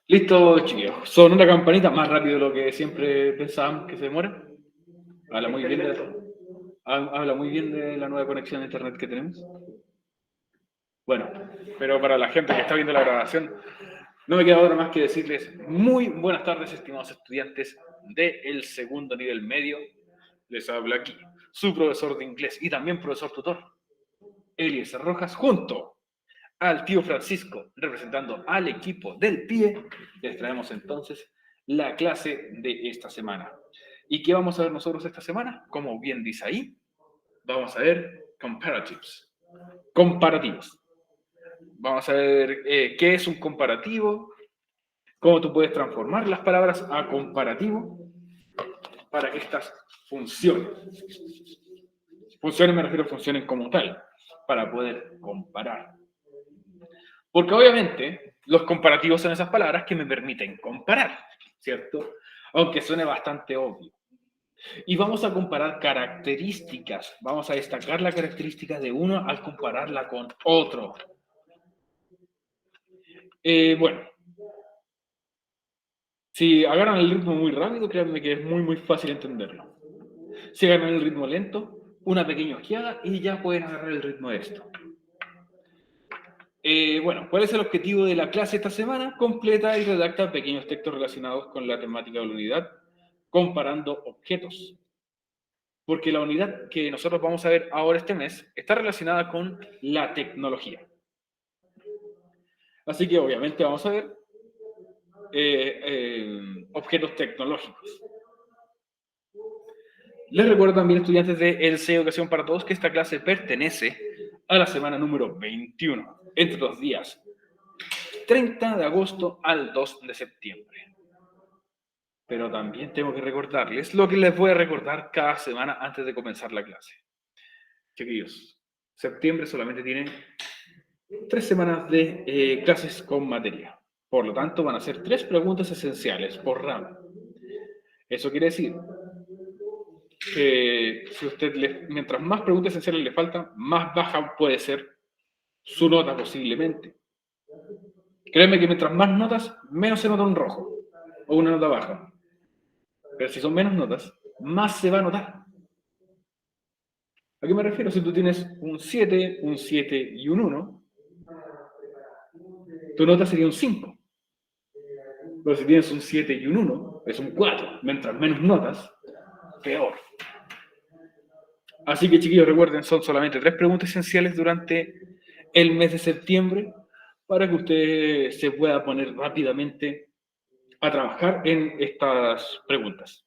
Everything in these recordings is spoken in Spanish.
Listo, chiquillos. Son una campanita más rápido de lo que siempre pensábamos que se demora. Habla muy bien habla muy bien de la nueva conexión a internet que tenemos. Bueno, pero para la gente que está viendo la grabación, no me queda otra más que decirles muy buenas tardes, estimados estudiantes del segundo nivel medio. Les habla aquí su profesor de inglés y también profesor tutor, Eliezer Rojas, junto al tío Francisco, representando al equipo del PIE. Les traemos entonces la clase de esta semana. ¿Y qué vamos a ver nosotros esta semana? Como bien dice ahí, vamos a ver comparatives, comparativos. Vamos a ver qué es un comparativo, cómo tú puedes transformar las palabras a comparativo para que estas funcionen. Funcionen, me refiero a funcionen como tal, para poder comparar. Porque obviamente los comparativos son esas palabras que me permiten comparar, ¿cierto? Aunque suene bastante obvio. Y vamos a comparar características. Vamos a destacar la característica de uno al compararla con otro. Bueno, si agarran el ritmo muy rápido, créanme que es muy fácil entenderlo. Si agarran el ritmo lento, una pequeña ojeada y ya pueden agarrar el ritmo de esto. Bueno, ¿cuál es el objetivo de la clase esta semana? Completa y redacta pequeños textos relacionados con la temática de la unidad, comparando objetos. Porque la unidad que nosotros vamos a ver ahora este mes está relacionada con la tecnología. Así que obviamente vamos a ver objetos tecnológicos. Les recuerdo también, estudiantes de ELSE Educación para Todos, que esta clase pertenece a la semana número 21, entre los días 30 de agosto al 2 de septiembre. Pero también tengo que recordarles lo que les voy a recordar cada semana antes de comenzar la clase. Chiquillos, septiembre solamente tiene 3 semanas de clases con materia. Por lo tanto, van a ser 3 preguntas esenciales por rama. Eso quiere decir que si usted mientras más preguntas esenciales le faltan, más baja puede ser su nota posiblemente. Créeme que mientras más notas, menos se nota un rojo o una nota baja. Pero si son menos notas, más se va a notar. ¿A qué me refiero? Si tú tienes un 7 y un 1, tu nota sería un 5. Pero si tienes un 7 y un 1, es un 4. Mientras menos notas, peor. Así que, chiquillos, recuerden, son solamente 3 preguntas esenciales durante el mes de septiembre para que usted se pueda poner rápidamente a trabajar en estas preguntas.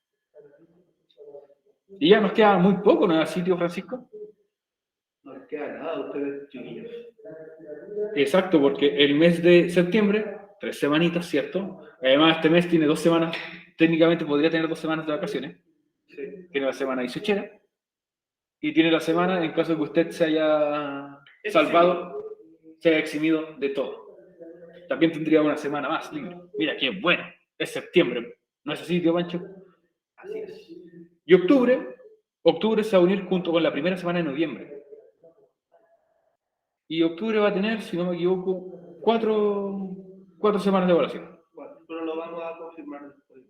Y ya nos queda muy poco, ¿no es así, tío Francisco? No les queda nada a ustedes, chiquillos. Exacto, porque el mes de septiembre, 3 semanitas, ¿cierto? Además, este mes tiene 2 semanas, técnicamente podría tener 2 semanas de vacaciones. Sí. Tiene la semana isochera y tiene la semana en caso de que usted se haya salvado, se haya eximido de todo. También tendría una semana más libre. Mira, qué bueno, es septiembre. ¿No es así, tío Pancho? Así es. Y octubre se va a unir junto con la primera semana de noviembre. Y octubre va a tener, si no me equivoco, 4 semanas de evaluación. Bueno, pero lo vamos a confirmar después.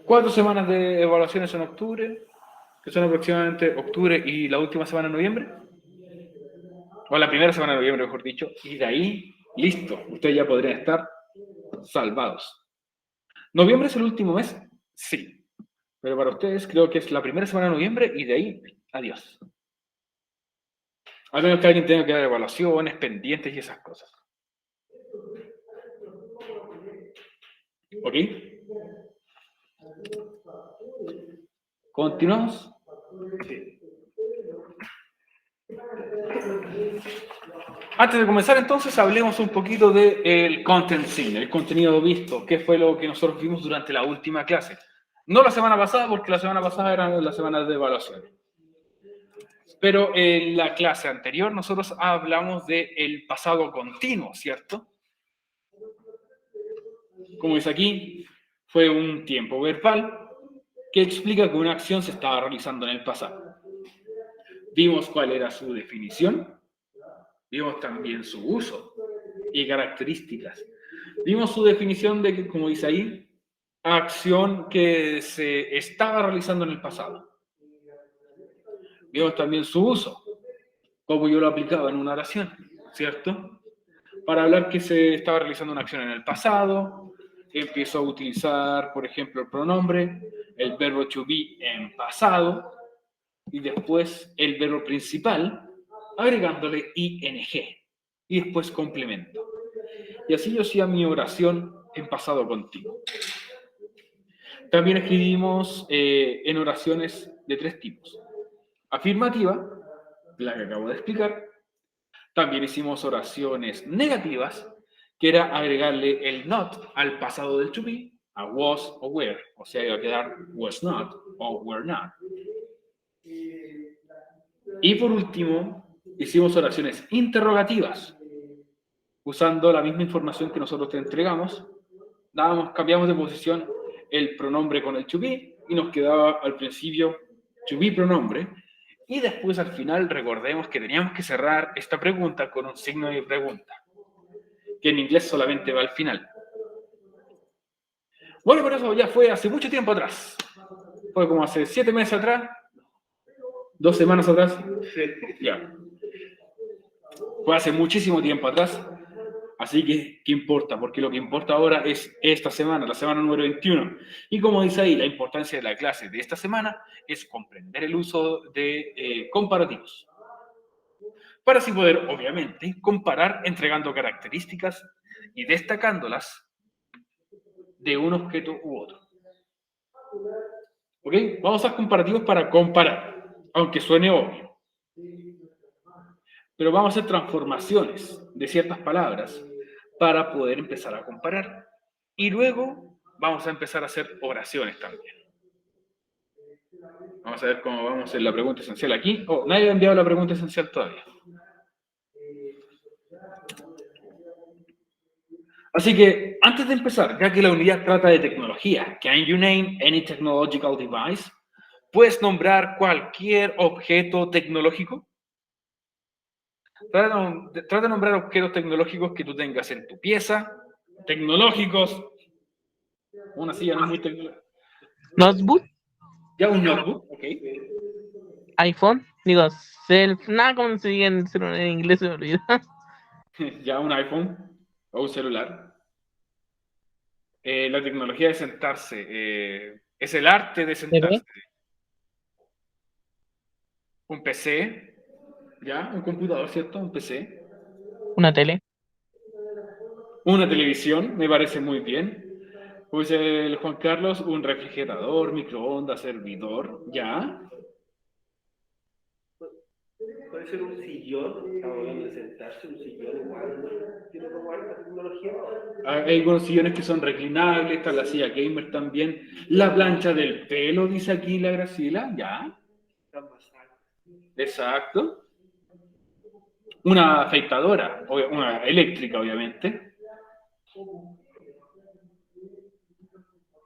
Cuatro semanas de evaluaciones en octubre, que son aproximadamente octubre y la última semana de noviembre. O la primera semana de noviembre, mejor dicho. Y de ahí, listo, ustedes ya podrían estar salvados. ¿Noviembre es el último mes? Sí. Pero para ustedes creo que es la primera semana de noviembre y de ahí, adiós. A menos que alguien tenga que dar evaluaciones, pendientes y esas cosas. ¿Ok? ¿Continuamos? Sí. Antes de comenzar, entonces, hablemos un poquito del content seen, el contenido visto, qué fue lo que nosotros vimos durante la última clase. No la semana pasada, porque la semana pasada eran las semanas de evaluación. Pero en la clase anterior nosotros hablamos del pasado continuo, ¿cierto? Como dice aquí, fue un tiempo verbal que explica que una acción se estaba realizando en el pasado. Vimos cuál era su definición. Vimos también su uso y características. Vimos su definición de que, como dice ahí, acción que se estaba realizando en el pasado. Vimos también su uso, como yo lo aplicaba en una oración, ¿cierto? Para hablar que se estaba realizando una acción en el pasado, empiezo a utilizar, por ejemplo, el pronombre, el verbo to be en pasado, y después el verbo principal, agregándole ing, y después complemento. Y así yo hacía mi oración en pasado continuo. También escribimos en oraciones de 3 tipos. Afirmativa, la que acabo de explicar. También hicimos oraciones negativas, que era agregarle el not al pasado del to be, a was o were. O sea, iba a quedar was not o were not. Y por último, hicimos oraciones interrogativas, usando la misma información que nosotros te entregamos. Cambiamos de posición el pronombre con el to be y nos quedaba al principio to be pronombre. Y después al final recordemos que teníamos que cerrar esta pregunta con un signo de pregunta, que en inglés solamente va al final. Bueno, pero eso ya fue hace mucho tiempo atrás. Fue como hace 7 meses atrás, 2 semanas atrás. Ya. Fue hace muchísimo tiempo atrás. Así que, ¿qué importa? Porque lo que importa ahora es esta semana, la semana número 21. Y como dice ahí, la importancia de la clase de esta semana es comprender el uso de comparativos. Para así poder, obviamente, comparar entregando características y destacándolas de un objeto u otro. ¿Ok? Vamos a usar comparativos para comparar, aunque suene obvio. Pero vamos a hacer transformaciones de ciertas palabras para poder empezar a comparar. Y luego vamos a empezar a hacer oraciones también. Vamos a ver cómo vamos a hacer la pregunta esencial aquí. Oh, nadie ha enviado la pregunta esencial todavía. Así que, antes de empezar, ya que la unidad trata de tecnología, can you name any technological device? ¿Puedes nombrar cualquier objeto tecnológico? Trata de nombrar objetos tecnológicos que tú tengas en tu pieza, tecnológicos. Una silla no es muy tecnológica. Notebook, Ya un notebook, ok. iPhone, digo, nada como se diga en inglés, se me olvida. Ya un iPhone o un celular. La tecnología de sentarse, es el arte de sentarse. Un PC, ya, un computador, ¿cierto? Un PC. Una tele, Una televisión, me parece muy bien. Pues el Juan Carlos, un refrigerador, microondas, servidor, ya. Puede ser un sillón, estamos hablando de sentarse, un sillón igual, tiene como alta tecnología. Hay algunos sillones que son reclinables, está la silla gamer también. La plancha del pelo, dice aquí la Graciela, ya. Exacto. Una afeitadora, una eléctrica, obviamente.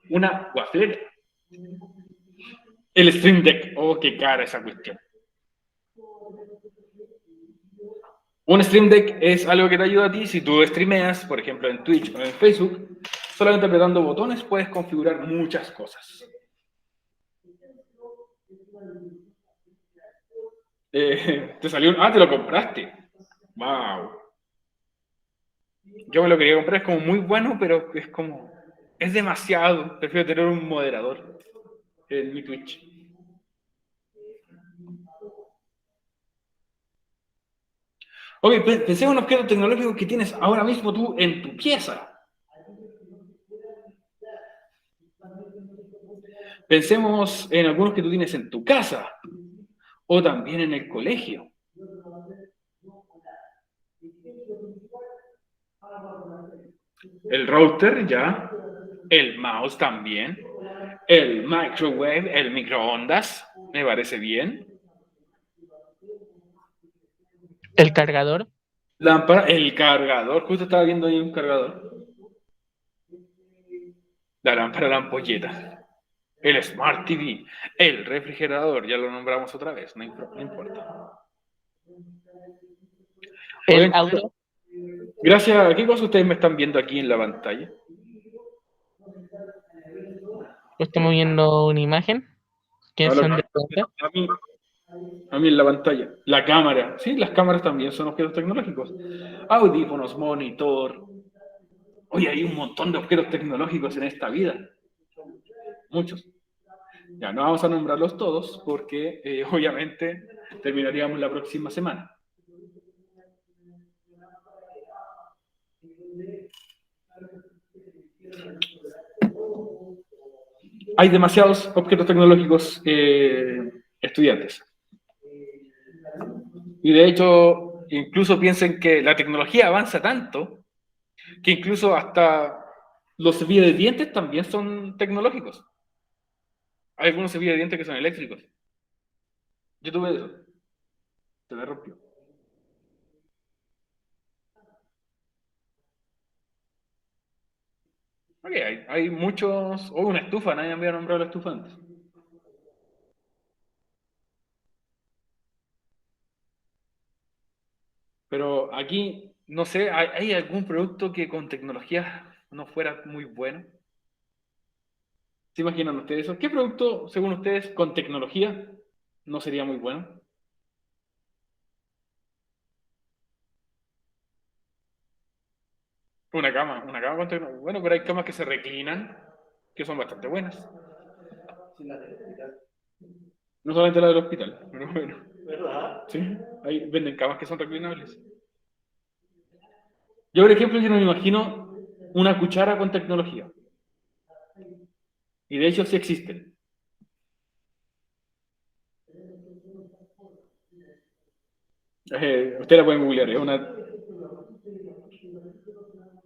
Una guaflera. El Stream Deck. Oh, qué cara esa cuestión. Un Stream Deck es algo que te ayuda a ti si tú streameas, por ejemplo, en Twitch o en Facebook. Solamente apretando botones puedes configurar muchas cosas. Te salió un... Ah, te lo compraste. Wow. Yo me lo quería comprar, es como muy bueno, pero es como... Es demasiado. Prefiero tener un moderador en mi Twitch. Ok, pensemos en un objeto tecnológico que tienes ahora mismo tú en tu pieza. Pensemos en algunos que tú tienes en tu casa o también en el colegio. El router, ya. El mouse también. El microwave, el microondas. Me parece bien. el cargador, Lámpara, el cargador. Justo estaba viendo ahí un cargador. La lámpara, la ampolleta. El Smart TV. El refrigerador. Ya lo nombramos otra vez. No importa. El Oigan, auto, gracias a qué cosa ustedes me están viendo aquí en la pantalla. estamos viendo una imagen que Ahora, son de preguntas. a mí en la pantalla. La cámara. Sí, las cámaras también son objetos tecnológicos. Audífonos, monitor. Oye, hay un montón de objetos tecnológicos en esta vida. Muchos. Ya, no vamos a nombrarlos todos porque obviamente terminaríamos la próxima semana. Hay demasiados objetos tecnológicos estudiantes. Y de hecho, incluso piensen que la tecnología avanza tanto que incluso hasta los cepillos de dientes también son tecnológicos. Hay algunos cepillos de dientes que son eléctricos. Yo tuve eso. Se me rompió. Ok, hay muchos. Oh, una estufa, nadie me había nombrado la estufa antes. Pero aquí, no sé, ¿hay algún producto que con tecnología no fuera muy bueno? ¿Se imaginan ustedes eso? ¿Qué producto, según ustedes, con tecnología no sería muy bueno? Una cama con tecnología. Bueno, pero hay camas que se reclinan, que son bastante buenas. No solamente la del hospital, pero bueno. ¿Verdad? Sí, ahí venden camas que son reclinables. Yo, por ejemplo, yo no me imagino una cuchara con tecnología. Y de hecho sí existen. Usted la pueden googlear, es una...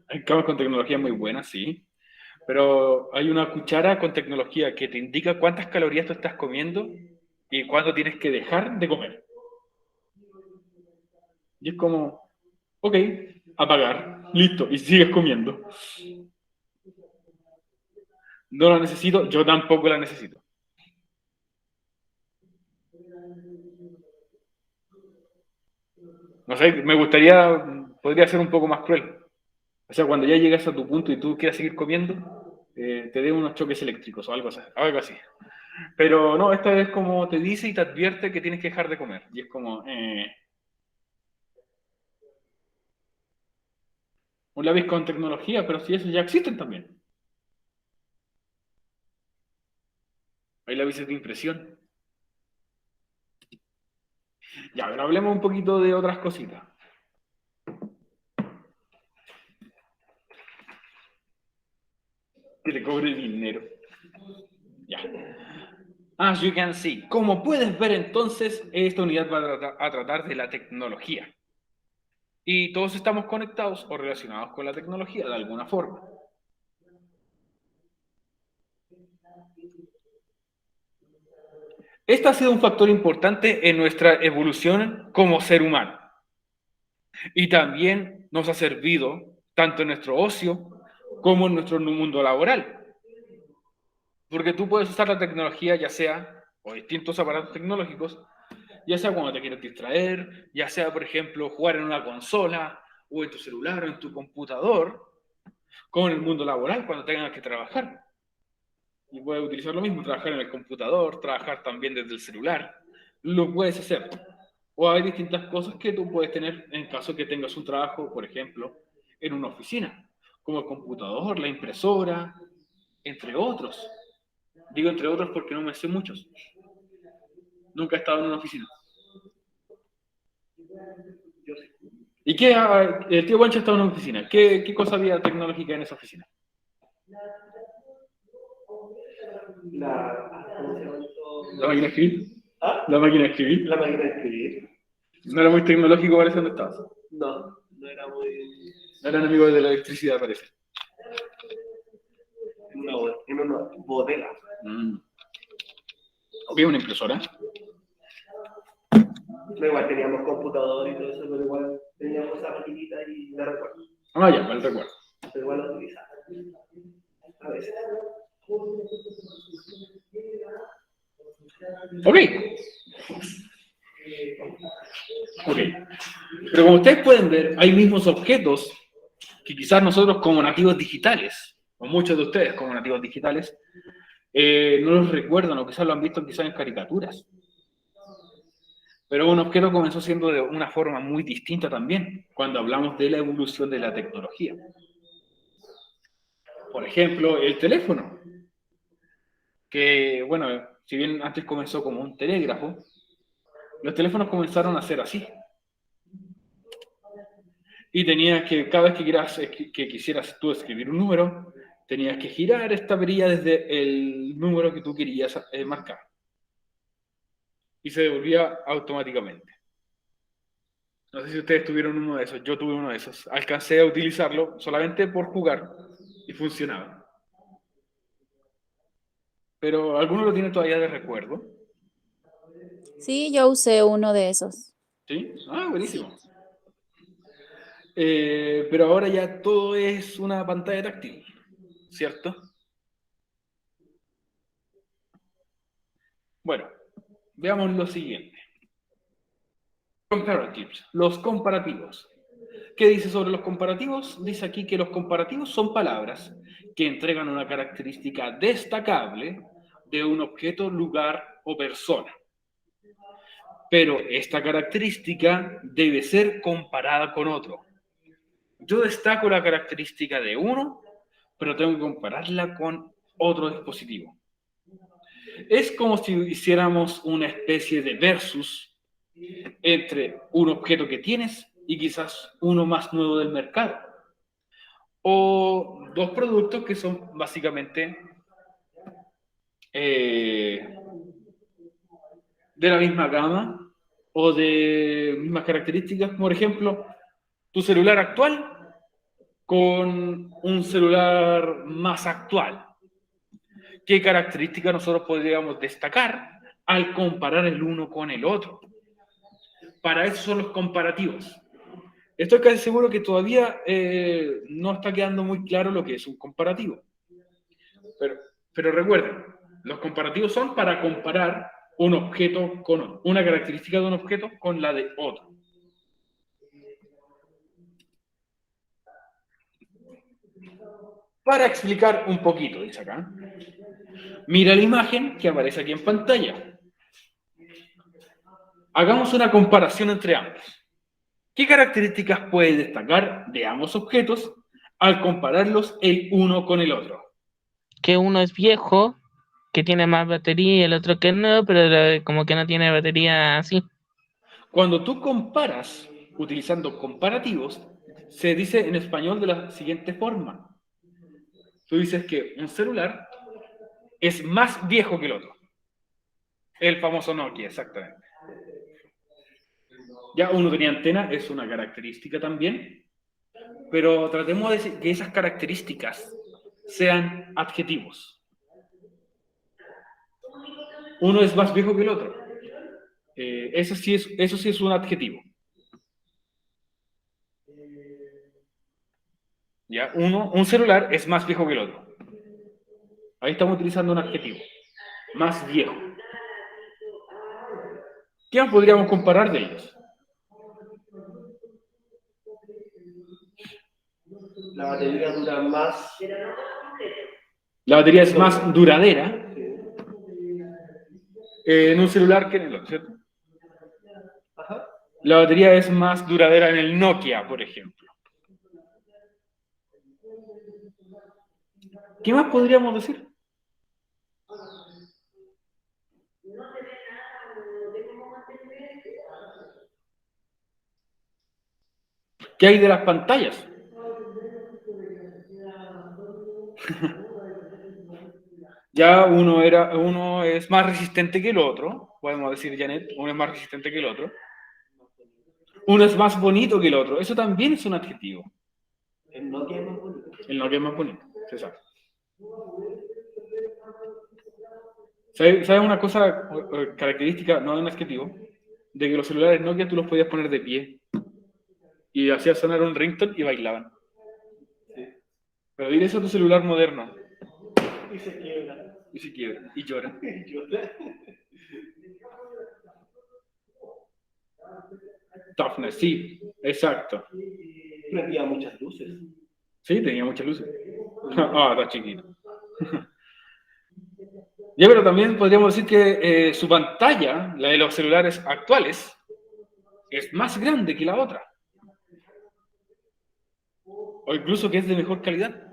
Hay camas con tecnología muy buenas, sí. Pero hay una cuchara con tecnología que te indica cuántas calorías tú estás comiendo y cuándo tienes que dejar de comer. Y es como, ok, apagar, listo, y sigues comiendo. No la necesito, yo tampoco la necesito. No sé, me gustaría, podría ser un poco más cruel. O sea, cuando ya llegas a tu punto y tú quieras seguir comiendo, te dé unos choques eléctricos o algo así, algo así. Pero no, esta vez como te dice y te advierte que tienes que dejar de comer. Y es como, un lápiz con tecnología, pero si esos ya existen también. Hay lápices de impresión. Ya, pero hablemos un poquito de otras cositas. Que te cobre dinero. Ya. As you can see. Como puedes ver entonces, esta unidad va a tratar de la tecnología. Y todos estamos conectados o relacionados con la tecnología de alguna forma. Este ha sido un factor importante en nuestra evolución como ser humano. Y también nos ha servido tanto en nuestro ocio como en nuestro mundo laboral. Porque tú puedes usar la tecnología, ya sea, o distintos aparatos tecnológicos, ya sea cuando te quieres distraer, ya sea, por ejemplo, jugar en una consola, o en tu celular, o en tu computador, como en el mundo laboral, cuando tengas que trabajar. Y puedes utilizar lo mismo, trabajar en el computador, trabajar también desde el celular. Lo puedes hacer. O hay distintas cosas que tú puedes tener en caso que tengas un trabajo, por ejemplo, en una oficina, como el computador, la impresora, entre otros. Digo entre otros porque no me sé muchos. Nunca he estado en una oficina. ¿Y qué? El tío Pancho estaba en una oficina. ¿Qué cosa había tecnológica en esa oficina? ¿Cómo se llama esto? ¿La máquina de escribir? ¿Ah? ¿La máquina de escribir? La máquina de escribir. No era muy tecnológico, parece, donde estabas. No, no era muy. No eran amigos de la electricidad, parece. En una bodega. Ok, una impresora. No, igual teníamos computador y todo eso, pero igual teníamos esa maquinita y la recuerdo. Ah, ya, mal recuerdo. Pero igual la utilizaba. A veces. Ok. Ok. Pero como ustedes pueden ver, hay mismos objetos que quizás nosotros como nativos digitales, o muchos de ustedes como nativos digitales, no los recuerdan o quizás lo han visto quizás en caricaturas. Pero un objeto comenzó siendo de una forma muy distinta también, cuando hablamos de la evolución de la tecnología. Por ejemplo, el teléfono, que, bueno, si bien antes comenzó como un telégrafo, los teléfonos comenzaron a ser así. Y tenías que, cada vez que quisieras tú escribir un número, tenías que girar esta perilla desde el número que tú querías marcar. Y se devolvía automáticamente. No sé si ustedes tuvieron uno de esos, yo tuve uno de esos. Alcancé a utilizarlo solamente por jugar y funcionaba. Pero ¿alguno lo tiene todavía de recuerdo? Sí, yo usé uno de esos. ¿Sí? Ah, buenísimo. Sí. Pero ahora ya todo es una pantalla táctil, ¿cierto? Bueno, veamos lo siguiente. Comparatives, los comparativos. ¿Qué dice sobre los comparativos? Dice aquí que los comparativos son palabras que entregan una característica destacable de un objeto, lugar o persona. Pero esta característica debe ser comparada con otro. Yo destaco la característica de uno, pero tengo que compararla con otro dispositivo. Es como si hiciéramos una especie de versus entre un objeto que tienes y quizás uno más nuevo del mercado. O dos productos que son básicamente de la misma gama o de mismas características. Por ejemplo, tu celular actual con un celular más actual. ¿Qué características nosotros podríamos destacar al comparar el uno con el otro? Para eso son los comparativos. Estoy casi seguro que todavía no está quedando muy claro lo que es un comparativo. Pero recuerden, los comparativos son para comparar un objeto con una característica de un objeto con la de otro. Para explicar un poquito, dice acá. Mira la imagen que aparece aquí en pantalla. Hagamos una comparación entre ambos. ¿Qué características puede destacar de ambos objetos al compararlos el uno con el otro? Que uno es viejo, que tiene más batería y el otro que no, pero como que no tiene batería así. Cuando tú comparas utilizando comparativos, se dice en español de la siguiente forma. Tú dices que un celular es más viejo que el otro. El famoso Nokia, exactamente. Ya uno tenía antena, es una característica también, pero tratemos de decir que esas características sean adjetivos. Uno es más viejo que el otro. Eso sí es un adjetivo. ¿Ya? Un celular es más viejo que el otro. Ahí estamos utilizando un adjetivo. Más viejo. ¿Qué más podríamos comparar de ellos? La batería dura más. La batería es más duradera en un celular que en el otro, ¿cierto? Ajá. La batería es más duradera en el Nokia, por ejemplo. ¿Qué más podríamos decir? ¿Qué hay de las pantallas? Ya uno es más resistente que el otro, podemos decir, Janet, uno es más resistente que el otro. Uno es más bonito que el otro, eso también es un adjetivo. El Nokia es más bonito. El Nokia es más bonito, se sabe. ¿Sabes una cosa característica, no de un adjetivo? De que los celulares Nokia tú los podías poner de pie y hacías sonar un ringtone y bailaban. Sí. Pero dile eso a tu celular moderno. Y se quiebra. Y se quiebra, y llora. Y llora. Toughness, sí, exacto. Prendía muchas luces. Sí, tenía muchas luces. Ah, está chiquito. Ya, pero también podríamos decir que su pantalla, la de los celulares actuales, es más grande que la otra. O incluso que es de mejor calidad.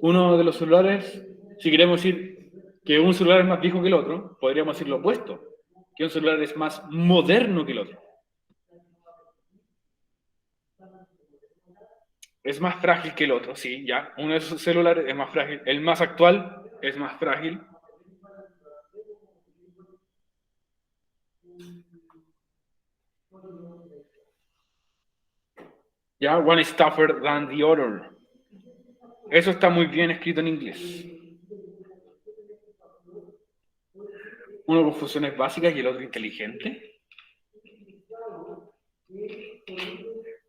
Uno de los celulares, si queremos decir que un celular es más viejo que el otro, podríamos decir lo opuesto, que un celular es más moderno que el otro. Es más frágil que el otro, sí, ya. Uno de esos celulares es más frágil. El más actual es más frágil. Ya, one is tougher than the other. Eso está muy bien escrito en inglés. Uno con funciones básicas y el otro inteligente.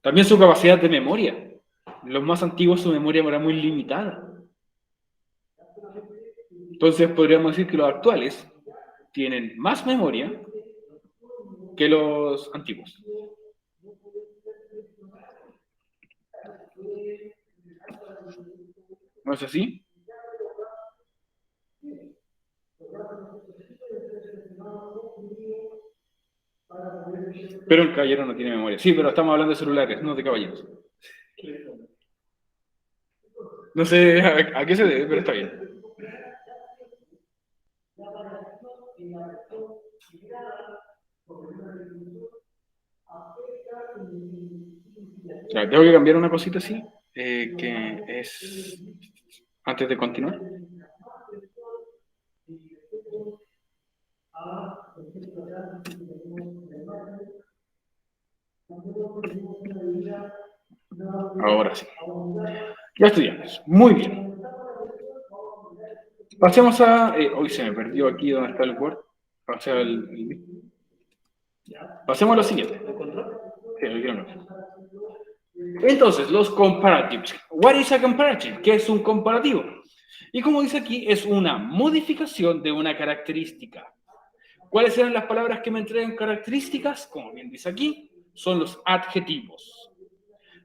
También su capacidad de memoria. Los más antiguos su memoria era muy limitada. Entonces podríamos decir que los actuales tienen más memoria que los antiguos. ¿No es así? Pero el caballero no tiene memoria. Sí, pero estamos hablando de celulares, no de caballeros. No sé a qué se debe, pero está bien. Ya, tengo que cambiar una cosita así, que es antes de continuar. Ahora sí. Ya estudiamos. Muy bien. Pasemos a... hoy se me perdió aquí donde está el Word. O sea, pasemos a lo siguiente. Sí, lo quiero ver. Entonces, los comparatives. What is a comparative? ¿Qué es un comparativo? Y como dice aquí, es una modificación de una característica. ¿Cuáles eran las palabras que me entregan características? Como bien dice aquí, son los adjetivos.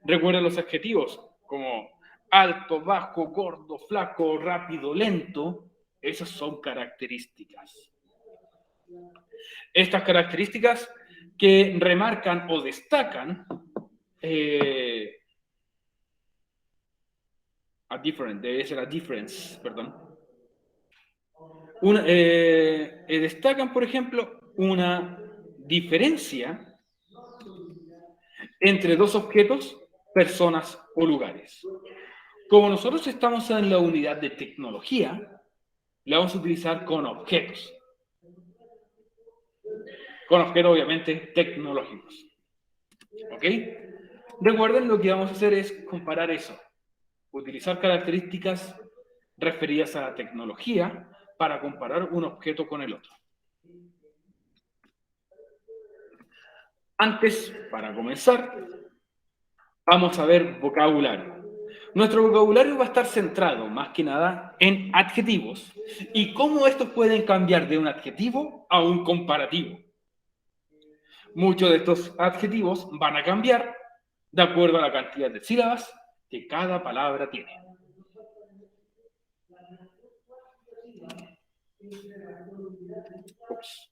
Recuerden los adjetivos como alto, bajo, gordo, flaco, rápido, lento. Esas son características. Estas características que remarcan o destacan debe ser a difference, perdón. Destacan, por ejemplo, una diferencia entre dos objetos, personas o lugares. Como nosotros estamos en la unidad de tecnología, la vamos a utilizar con objetos. Con objetos, obviamente, tecnológicos. ¿Ok? Recuerden, lo que vamos a hacer es comparar eso. Utilizar características referidas a la tecnología para comparar un objeto con el otro. Antes, para comenzar, vamos a ver vocabulario. Nuestro vocabulario va a estar centrado, más que nada, en adjetivos y cómo estos pueden cambiar de un adjetivo a un comparativo. Muchos de estos adjetivos van a cambiar de acuerdo a la cantidad de sílabas que cada palabra tiene. Ups.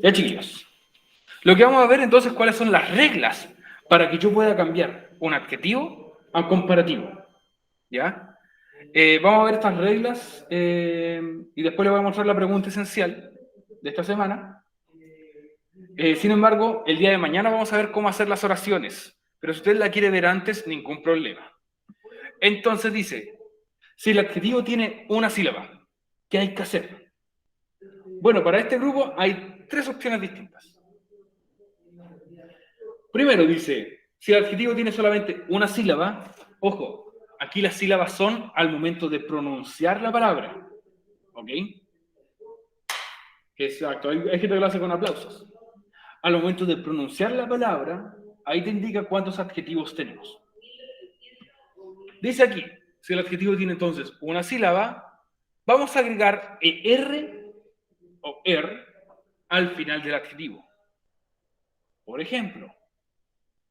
Ya, chiquillos. Lo que vamos a ver entonces cuáles son las reglas para que yo pueda cambiar un adjetivo a un comparativo. ¿Ya? Vamos a ver estas reglas y después les voy a mostrar la pregunta esencial de esta semana. Sin embargo, el día de mañana vamos a ver cómo hacer las oraciones. Pero si usted la quiere ver antes, ningún problema. Entonces dice, si el adjetivo tiene una sílaba, ¿qué hay que hacer? Bueno, para este grupo hay tres opciones distintas. Primero dice, Si el adjetivo tiene solamente una sílaba, ojo, aquí las sílabas son al momento de pronunciar la palabra. ¿Ok? Exacto, hay gente que lo hace con aplausos. Al momento de pronunciar la palabra, ahí te indica cuántos adjetivos tenemos. Dice aquí, si el adjetivo tiene entonces una sílaba, vamos a agregar ER o ER al final del adjetivo. Por ejemplo,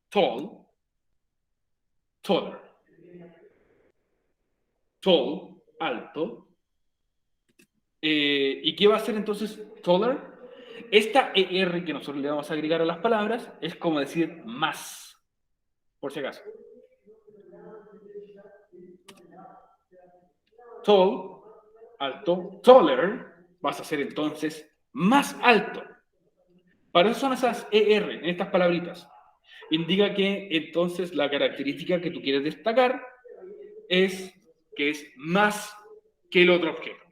tall, taller. Tall, alto. ¿Y qué va a ser entonces taller? Esta ER que nosotros le vamos a agregar a las palabras es como decir más, por si acaso. Tall, alto, taller, vas a ser entonces más alto. Para eso son esas ER, en estas palabritas. Indica que entonces la característica que tú quieres destacar es que es más que el otro objeto.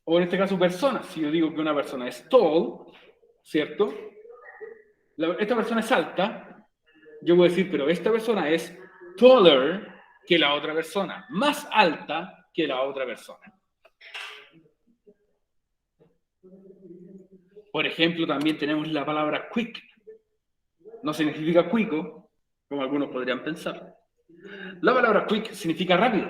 O en este caso personas. Si yo digo que una persona es tall, ¿cierto? Esta persona es alta, yo voy a decir, pero esta persona es taller que la otra persona, más alta que la otra persona. Por ejemplo, también tenemos la palabra quick. No significa cuico, como algunos podrían pensar. La palabra quick significa rápido.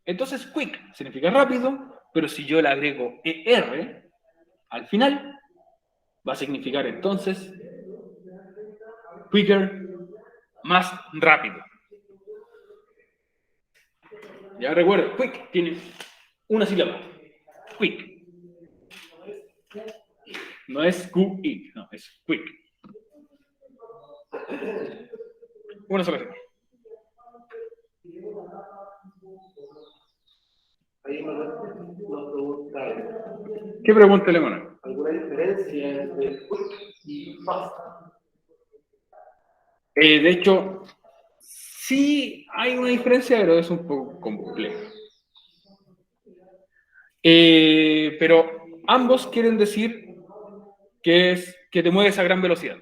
Entonces, quick significa rápido, pero si yo le agrego ER al final, va a significar entonces quicker, más rápido. Ya recuerda, quick tiene una sílaba. Quick. No es QI, no, es quick. Una sola sílaba. Ahí nos pregunta. ¿Qué pregunta, Leonardo? ¿Alguna diferencia entre quick y fast? De hecho, sí hay una diferencia, pero es un poco compleja. Pero ambos quieren decir que es que te mueves a gran velocidad.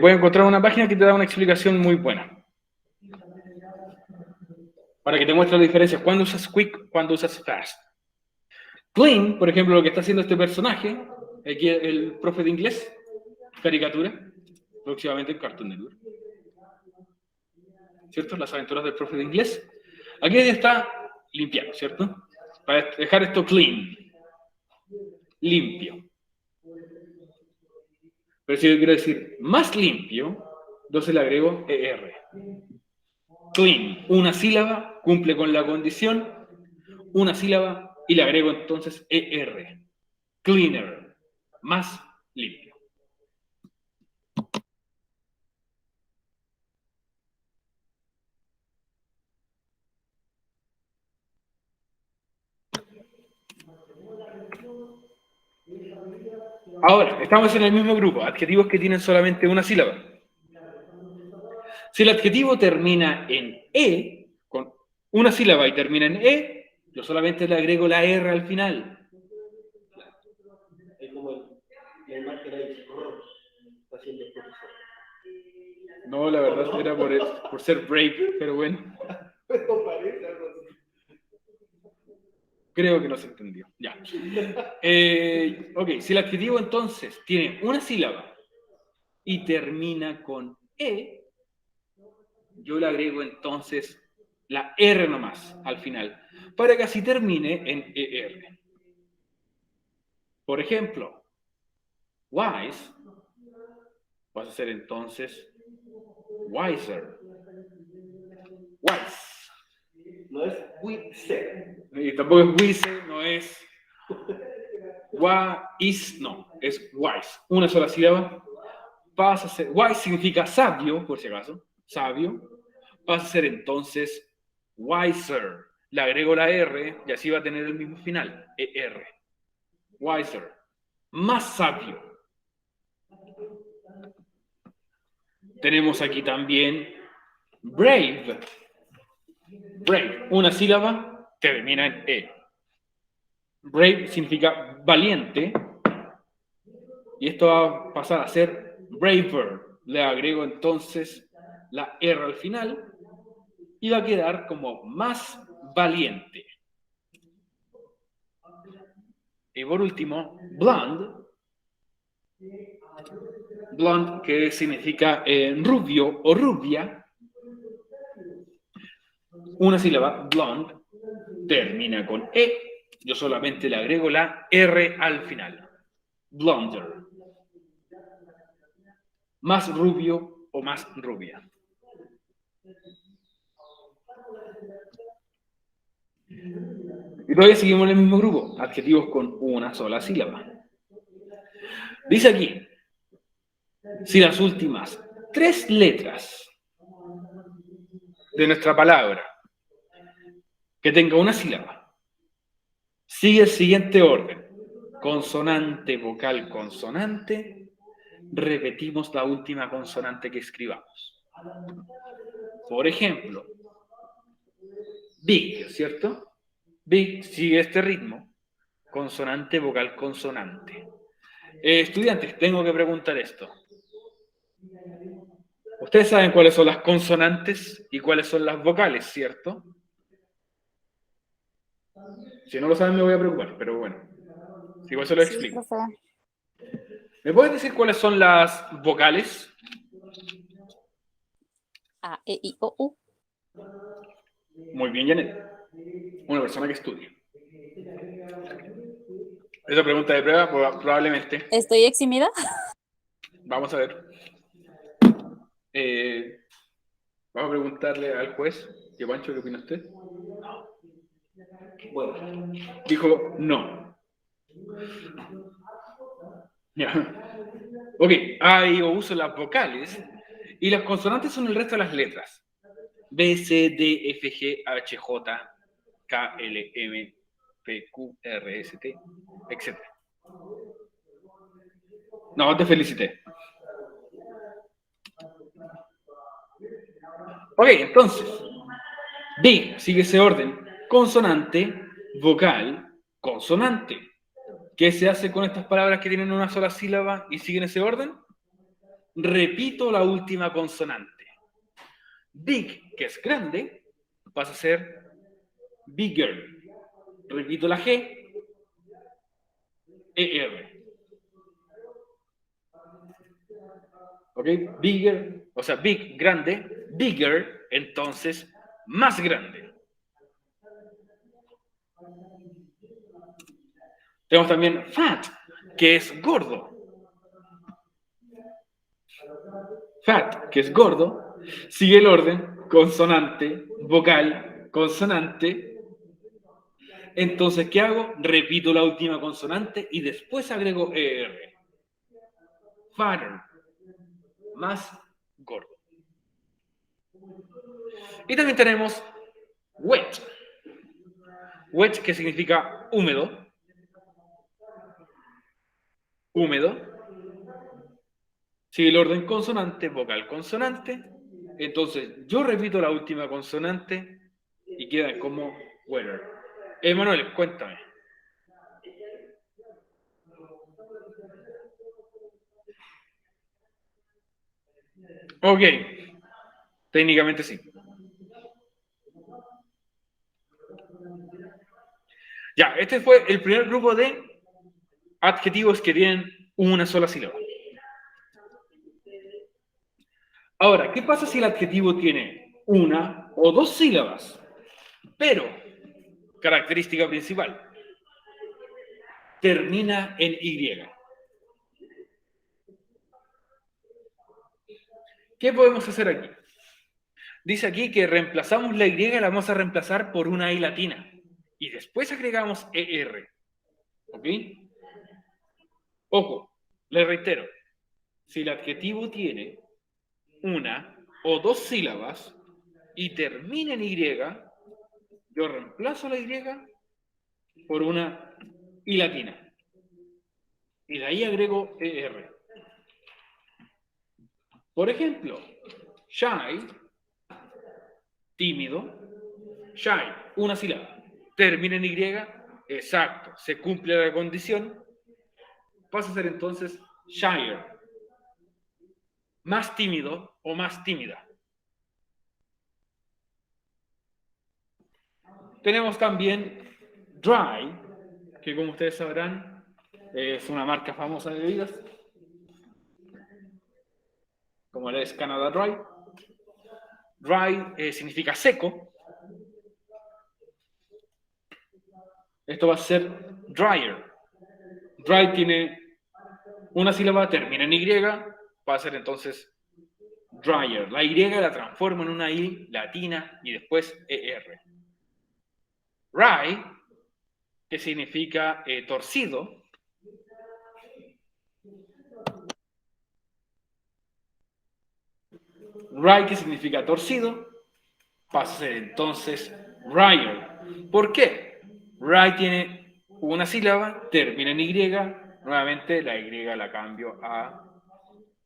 Voy a encontrar una página que te da una explicación muy buena. Para que te muestre la diferencia. ¿Cuándo usas quick? ¿Cuándo usas fast? Clean, por ejemplo, lo que está haciendo este personaje, aquí el profe de inglés, caricatura, próximamente en Cartoon Network. ¿Cierto? Las aventuras del profe de inglés. Aquí está limpiando, ¿cierto? Para dejar esto clean. Limpio. Pero si yo quiero decir más limpio, entonces le agrego ER. Clean. Una sílaba cumple con la condición. Una sílaba y le agrego entonces ER. Cleaner. Más limpio. Ahora, estamos en el mismo grupo, adjetivos que tienen solamente una sílaba. Si el adjetivo termina en E, con una sílaba y termina en E, yo solamente le agrego la R al final. Es como la imagen ahí, está haciendo el profesor. No, la verdad era por ser brave, pero bueno. Esto parece algo así. Creo que no se entendió. Ya. Ok, si el adjetivo entonces tiene una sílaba y termina con E, yo le agrego entonces la R nomás al final, para que así termine en ER. Por ejemplo, wise, vas a hacer entonces wiser. Wise. No es wise. Y tampoco es wise, no es wise, no, es wise. Una sola sílaba. Pasa a ser, wise significa sabio, por si acaso, sabio. Pasa a ser entonces wiser. Le agrego la R y así va a tener el mismo final, ER. Wiser. Más sabio. Tenemos aquí también brave. Brave, una sílaba, termina en E. Brave significa valiente. Y esto va a pasar a ser braver. Le agrego entonces la R al final y va a quedar como más valiente. Y por último, blonde. Blonde, que significa rubio o rubia. Una sílaba, blonde, termina con E. Yo solamente le agrego la R al final. Blonder. Más rubio o más rubia. Y todavía seguimos en el mismo grupo, adjetivos con una sola sílaba. Dice aquí, si las últimas 3 letras de nuestra palabra que tenga una sílaba sigue el siguiente orden: consonante, vocal, consonante, repetimos la última consonante que escribamos. Por ejemplo, big, ¿cierto? Big sigue este ritmo: consonante, vocal, consonante. Estudiantes, tengo que preguntar esto. Ustedes saben cuáles son las consonantes y cuáles son las vocales, ¿cierto? Si no lo saben me voy a preocupar, pero bueno. Igual se lo Sí, explico. profe. ¿Me puedes decir cuáles son las vocales? A, E, I, O, U. Muy bien, Janet. Una persona que estudia. Esa pregunta de prueba, probablemente. ¿Estoy eximida? Vamos a ver. Vamos a preguntarle al juez. ¿Qué Pancho, qué opina usted? Bueno, Dijo no. Ya. Ok, A, I, O, U son las vocales y las consonantes son el resto de las letras. B, C, D, F, G, H, J, K, L, M, P, Q, R, S, T, etc. No, te felicité. Ok, entonces, big sigue ese orden: consonante, vocal, consonante. ¿Qué se hace con estas palabras que tienen una sola sílaba y siguen ese orden? Repito la última consonante. Big, que es grande, pasa a ser bigger. Repito la G, ER. ¿Ok? Bigger, o sea, big, grande, bigger, entonces, más grande. Tenemos también fat, que es gordo. Fat, que es gordo, sigue el orden: consonante, vocal, consonante. Entonces, ¿qué hago? Repito la última consonante y después agrego ER. Fatter, más gordo. Y también tenemos wet. Wet, que significa húmedo. Húmedo. Sigue el orden: consonante, vocal, consonante. Entonces, yo repito la última consonante y quedan como wetter. Emanuel, cuéntame. Ok, técnicamente sí. Ya, este fue el primer grupo de adjetivos que tienen una sola sílaba. Ahora, ¿qué pasa si el adjetivo tiene una o dos sílabas? Pero, característica principal, termina en Y. ¿Qué podemos hacer aquí? Dice aquí que reemplazamos la Y, la vamos a reemplazar por una I latina. Y después agregamos ER. ¿Ok? Ojo, le reitero. Si el adjetivo tiene una o dos sílabas y termina en Y, yo reemplazo la Y por una I latina. Y de ahí agrego ER. Por ejemplo, shy, tímido. Shy, una sílaba. Termina en Y. Exacto. Se cumple la condición. Pasa a ser entonces shyer. Más tímido o más tímida. Tenemos también Dry, que como ustedes sabrán es una marca famosa de bebidas, como es Canada Dry. Dry significa seco. Esto va a ser dryer. Dry tiene una sílaba, termina en Y, va a ser entonces dryer. La Y la transforma en una I latina y después ER. Wry, que significa torcido. Wry, que significa torcido, pasa a ser entonces wryer. ¿Por qué? Wry tiene una sílaba, termina en Y, nuevamente la Y la cambio a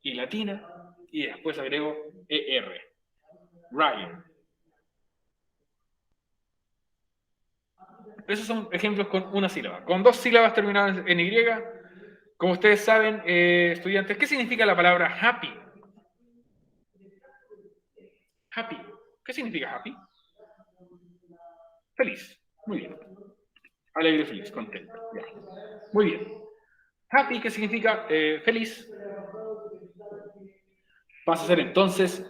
I latina y después agrego ER. Wryer. Esos son ejemplos con una sílaba. Con dos sílabas terminadas en Y, como ustedes saben, estudiantes, ¿qué significa la palabra happy? Happy. ¿Qué significa happy? Feliz. Muy bien. Alegre, feliz, contento. Ya. Muy bien. Happy, ¿qué significa feliz? Pasa a ser entonces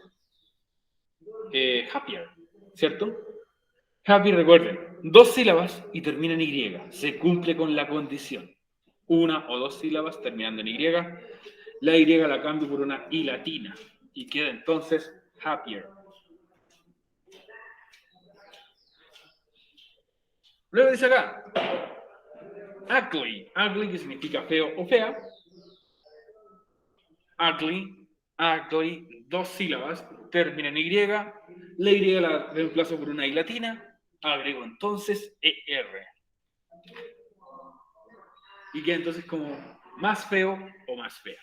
happier, ¿cierto? Happy, recuerden, dos sílabas y termina en Y. Se cumple con la condición. Una o dos sílabas terminando en Y. La Y la cambio por una I latina y queda entonces happier. Luego dice acá, ugly. Ugly, que significa feo o fea. Ugly, ugly, dos sílabas, termina en Y. La Y la reemplazo por una I latina. Agrego entonces ER. Y queda entonces como más feo o más fea.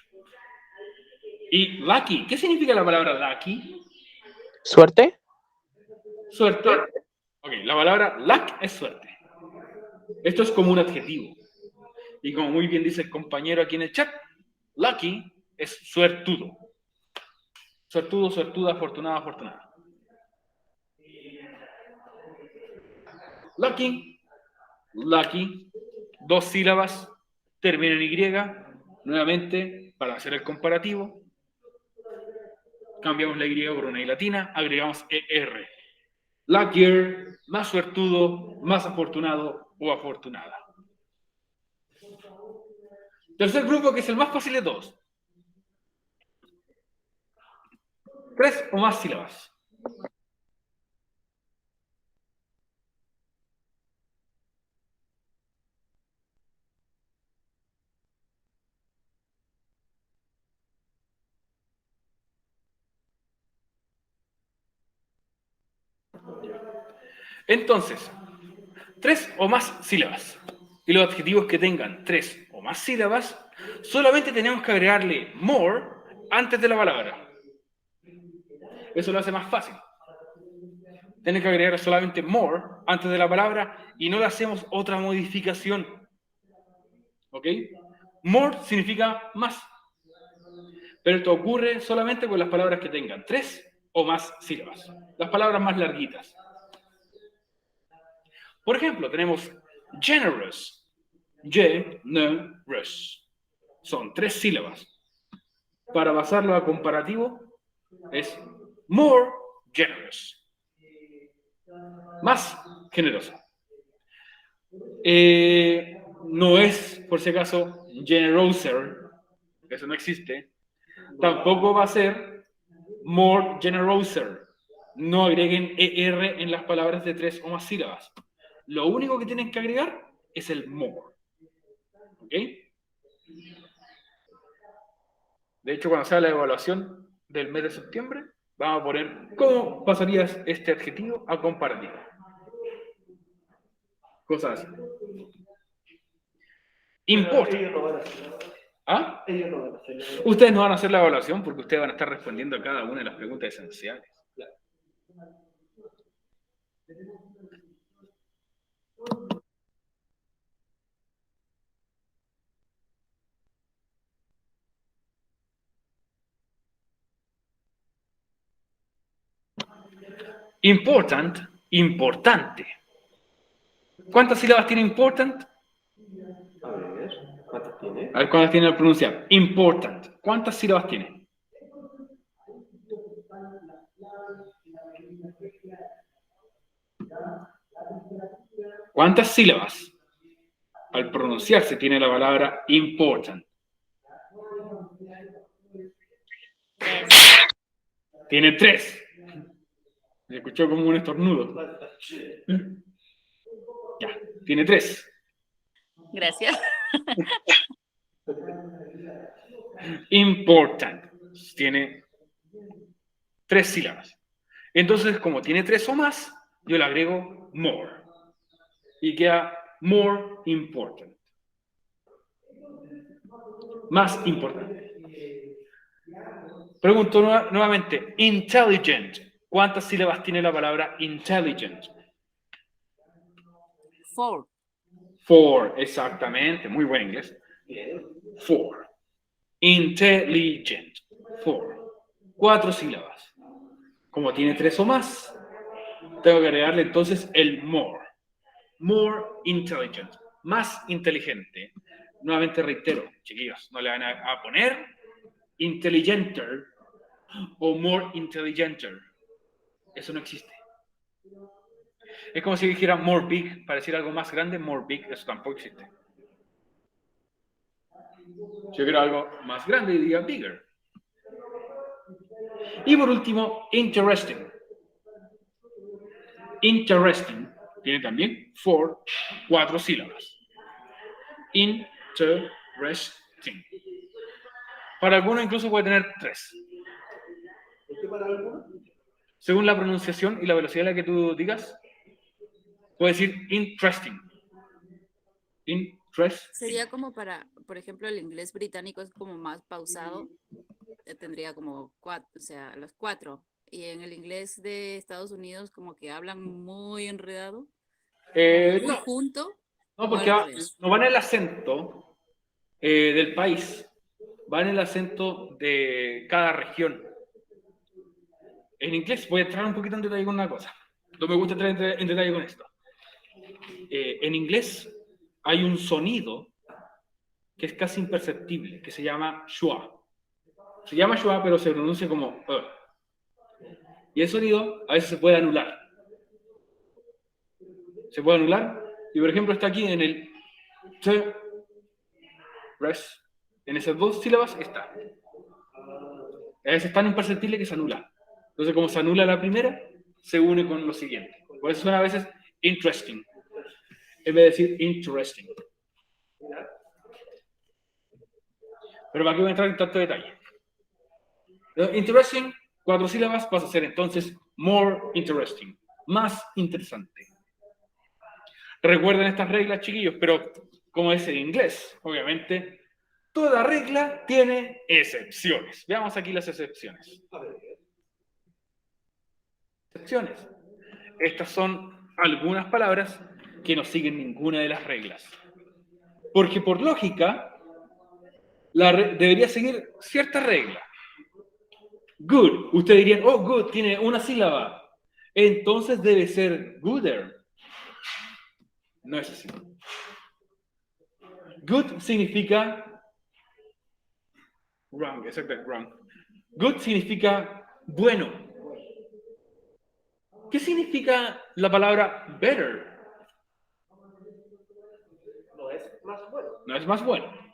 Y lucky, ¿qué significa la palabra lucky? ¿Suerte? Suerte. Ok, la palabra luck es suerte. Esto es como un adjetivo. Y como muy bien dice el compañero aquí en el chat, lucky es suertudo. Suertudo, suertuda, afortunado, afortunada. Lucky, lucky, dos sílabas, termina en Y. Nuevamente, para hacer el comparativo, cambiamos la Y por una I latina, agregamos ER. Luckier, más suertudo, más afortunado o afortunada. Tercer grupo, que es el más fácil de todos. Tres o más sílabas. Entonces, tres o más sílabas. Y los adjetivos que tengan tres o más sílabas, solamente tenemos que agregarle more antes de la palabra. Eso lo hace más fácil. Tienen que agregar solamente more antes de la palabra y no le hacemos otra modificación. ¿Ok? More significa más. Pero esto ocurre solamente con las palabras que tengan tres o más sílabas. Las palabras más larguitas. Por ejemplo, tenemos generous. Generous. Son tres sílabas. Para pasarlo a comparativo, es more generous. Más generosa. No es, por si acaso, generoser. Eso no existe. Tampoco va a ser more generoser. No agreguen ER en las palabras de tres o más sílabas. Lo único que tienen que agregar es el more. ¿Ok? De hecho, cuando sea la evaluación del mes de septiembre, vamos a poner cómo pasarías este adjetivo a comparativo. Cosas así. Important. ¿Ah? Ellos no van a hacer nada. Ustedes no van a hacer la evaluación porque ustedes van a estar respondiendo a cada una de las preguntas esenciales. Important, importante. ¿Cuántas sílabas tiene important? A ver, ¿cuántos tiene? A ver cuántas tiene al pronunciar. Important. ¿Cuántas sílabas tiene? ¿Cuántas sílabas al pronunciarse tiene la palabra important? Tiene 3. Se escuchó como un estornudo. Ya, tiene 3. Gracias. Important. Tiene 3 sílabas. Entonces, como tiene 3 o más, yo le agrego more. Y queda more important. Más importante. Pregunto nuevamente. Intelligent. ¿Cuántas sílabas tiene la palabra intelligent? 4. 4, exactamente. Muy buen inglés. 4. Intelligent. 4. 4 sílabas. Como tiene 3 o más, tengo que agregarle entonces el more. More intelligent. Más inteligente. Nuevamente reitero, chiquillos, no le van a poner intelligenter o more intelligenter. Eso no existe. Es como si dijera more big, para decir algo más grande, more big, eso tampoco existe. Si yo quiero algo más grande, diría bigger. Y por último, interesting. Interesting tiene también 4 sílabas. Interesting. Para algunos incluso puede tener 3. ¿Por qué para algunos? Según la pronunciación y la velocidad a la que tú digas, puede decir interesting. Interesting. Sería como para, por ejemplo, el inglés británico es como más pausado, tendría como 4, o sea, los 4. Y en el inglés de Estados Unidos como que hablan muy enredado, muy No, junto, no, o porque al revés. no va en el acento del país, va en el acento de cada región. En inglés, voy a entrar un poquito en detalle con una cosa. No me gusta entrar en detalle con esto. En inglés hay un sonido que es casi imperceptible, que se llama schwa. Se llama schwa, pero se pronuncia como y el sonido a veces se puede anular. Se puede anular, y por ejemplo está aquí en el t, res, en esas 2 sílabas está. A veces es tan imperceptible que se anula. Entonces, como se anula la primera, se une con lo siguiente. Por eso suena a veces interesting, en vez de decir interesting. Pero para qué voy a entrar en tanto detalle. Interesting, 4 sílabas, pasa a ser entonces more interesting, más interesante. Recuerden estas reglas, chiquillos, pero como es en inglés, obviamente, toda regla tiene excepciones. Veamos aquí las excepciones. Excepciones. Estas son algunas palabras que no siguen ninguna de las reglas. Porque por lógica, debería seguir cierta regla. Good. Ustedes dirían, oh, good, tiene una sílaba. Entonces debe ser gooder. No es así. Good significa wrong, exacto, wrong. Good significa bueno. ¿Qué significa la palabra better? No es más bueno. No es más bueno.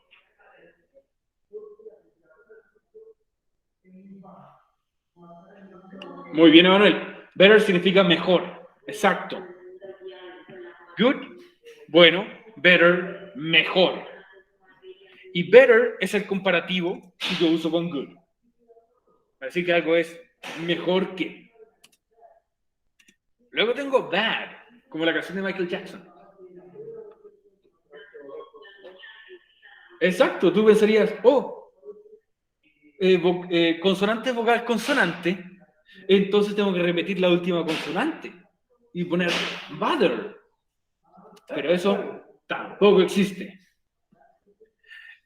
Muy bien, Emanuel. Better significa mejor. Exacto. Good, bueno. Better, mejor. Y better es el comparativo que yo uso con good. Para decir que algo es mejor que. Luego tengo bad, como la canción de Michael Jackson. Exacto, tú pensarías, consonante, vocal, consonante, entonces tengo que repetir la última consonante y poner bother. Pero eso tampoco existe.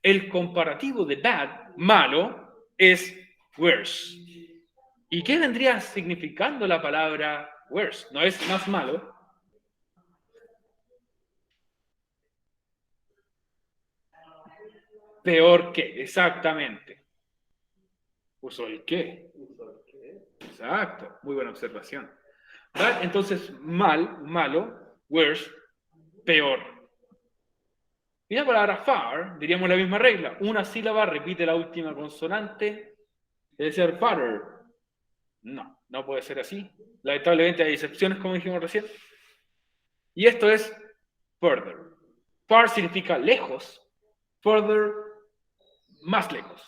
El comparativo de bad, malo, es worse. ¿Y qué vendría significando la palabra worse? No es más malo. Peor que, exactamente. Uso el qué. Exacto, muy buena observación. Bad, entonces, mal, malo, worse, peor. Y la palabra far, diríamos la misma regla. Una sílaba repite la última consonante, debe ser farther. No, no puede ser así. Lamentablemente hay excepciones, como dijimos recién. Y esto es further. Far significa lejos, further, más lejos.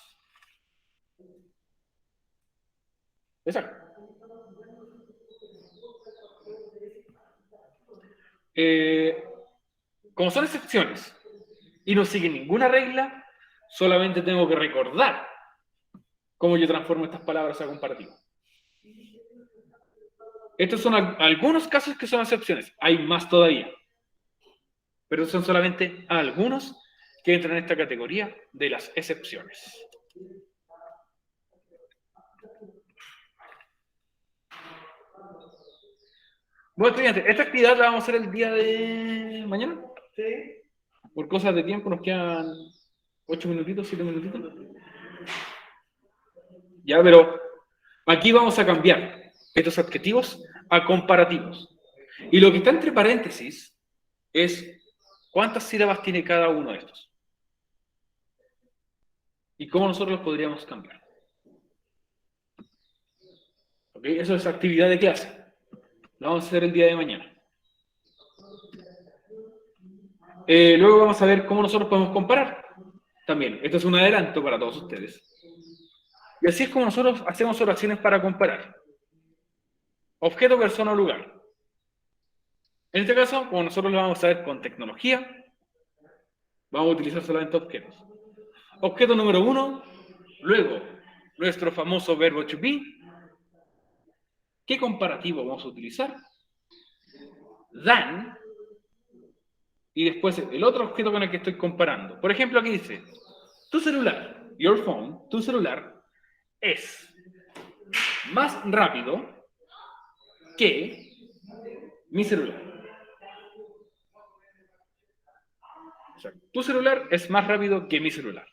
Exacto. Como son excepciones y no siguen ninguna regla, solamente tengo que recordar cómo yo transformo estas palabras a comparativo. Estos son algunos casos que son excepciones. Hay más todavía. Pero son solamente algunos que entran en esta categoría de las excepciones. Bueno, estudiantes, esta actividad la vamos a hacer el día de mañana. Sí. Por cosas de tiempo nos quedan 8 minutitos, 7 minutitos. Ya, pero aquí vamos a cambiar estos adjetivos a comparativos. Y lo que está entre paréntesis es cuántas sílabas tiene cada uno de estos. Y cómo nosotros los podríamos cambiar. ¿Ok? Eso es actividad de clase. Lo vamos a hacer el día de mañana. Luego vamos a ver cómo nosotros podemos comparar. También, esto es un adelanto para todos ustedes. Y así es como nosotros hacemos oraciones para comparar. Objeto, persona o lugar. En este caso, como nosotros lo vamos a ver con tecnología, vamos a utilizar solamente objetos. Objeto número 1, luego nuestro famoso verbo to be. ¿Qué comparativo vamos a utilizar? Than. Y después el otro objeto con el que estoy comparando. Por ejemplo, aquí dice, tu celular, your phone, tu celular es más rápido que mi celular. O sea, tu celular es más rápido que mi celular.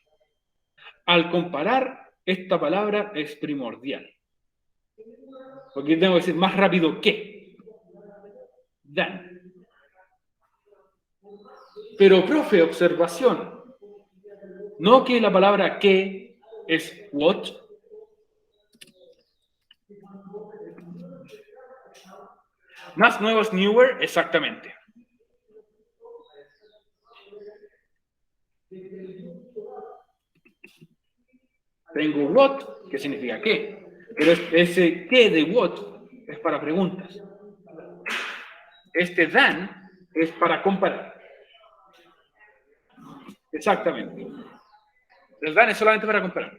Al comparar, esta palabra es primordial. Porque tengo que decir más rápido que. Than. Pero, profe, observación. No que la palabra que es what. Más nuevo es newer, exactamente. Tengo what, que significa qué. Pero ese qué de what es para preguntas. Este than es para comparar. Exactamente. El than es solamente para comparar.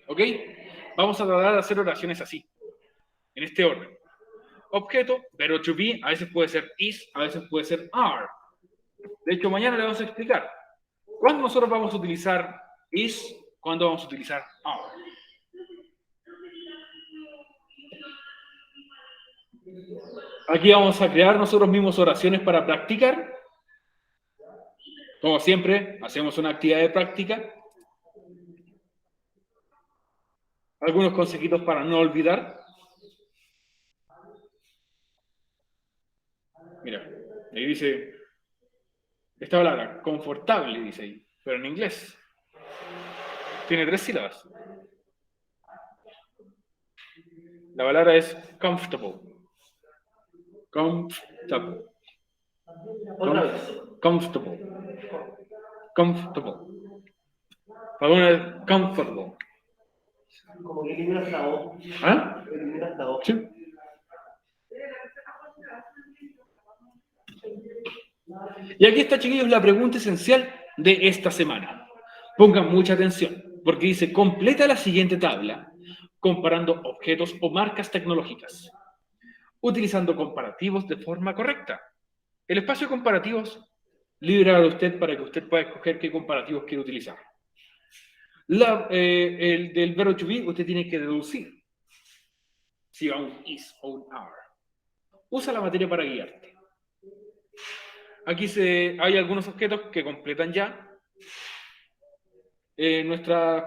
¿Ok? Vamos a tratar de hacer oraciones así. En este orden. Objeto, verbo to be, a veces puede ser is, a veces puede ser are. De hecho, mañana le vamos a explicar. ¿Cuándo nosotros vamos a utilizar is? ¿Cuándo vamos a utilizar are? Aquí vamos a crear nosotros mismos oraciones para practicar. Como siempre, hacemos una actividad de práctica. Algunos consejitos para no olvidar. Mira, ahí dice, esta palabra, confortable, dice ahí, pero en inglés. Tiene 3 sílabas. La palabra es comfortable. Comfortable. Otra vez. Comfortable. Comfortable. Para una vez, comfortable. Como que eliminas la O. ¿Ah? Eliminas la O. Sí. Y aquí está, chiquillos, la pregunta esencial de esta semana. Pongan mucha atención, porque dice, completa la siguiente tabla comparando objetos o marcas tecnológicas, utilizando comparativos de forma correcta. El espacio de comparativos libra a usted para que usted pueda escoger qué comparativos quiere utilizar. El del verbo to be, usted tiene que deducir si va un is o un are. Usa la materia para guiarte. Aquí hay algunos objetos que completan ya nuestras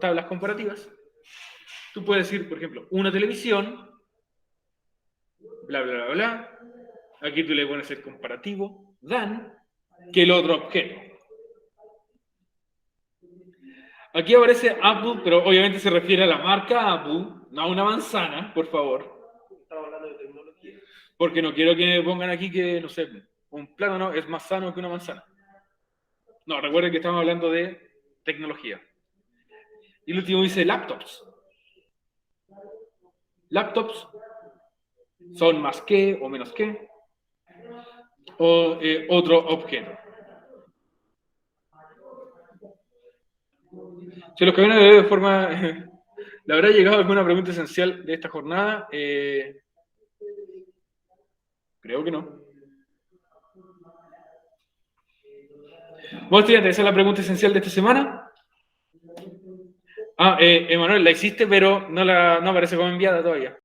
tablas comparativas. Tú puedes decir, por ejemplo, una televisión, bla, bla, bla, bla. Aquí tú le pones el comparativo, than, que el otro objeto. Aquí aparece Apple, pero obviamente se refiere a la marca Apple, no a una manzana, por favor. Estamos hablando de tecnología. Porque no quiero que me pongan aquí que, no sé, un plátano es más sano que una manzana. No, recuerden que estamos hablando de tecnología. Y el último dice laptops. Laptops son más que o menos que o otro objeto. Si los camiones de forma... ¿Le habrá llegado alguna pregunta esencial de esta jornada? Creo que no. ¿Vos, estudiante, esa es la pregunta esencial de esta semana? Emanuel, la hiciste, pero no aparece como enviada todavía.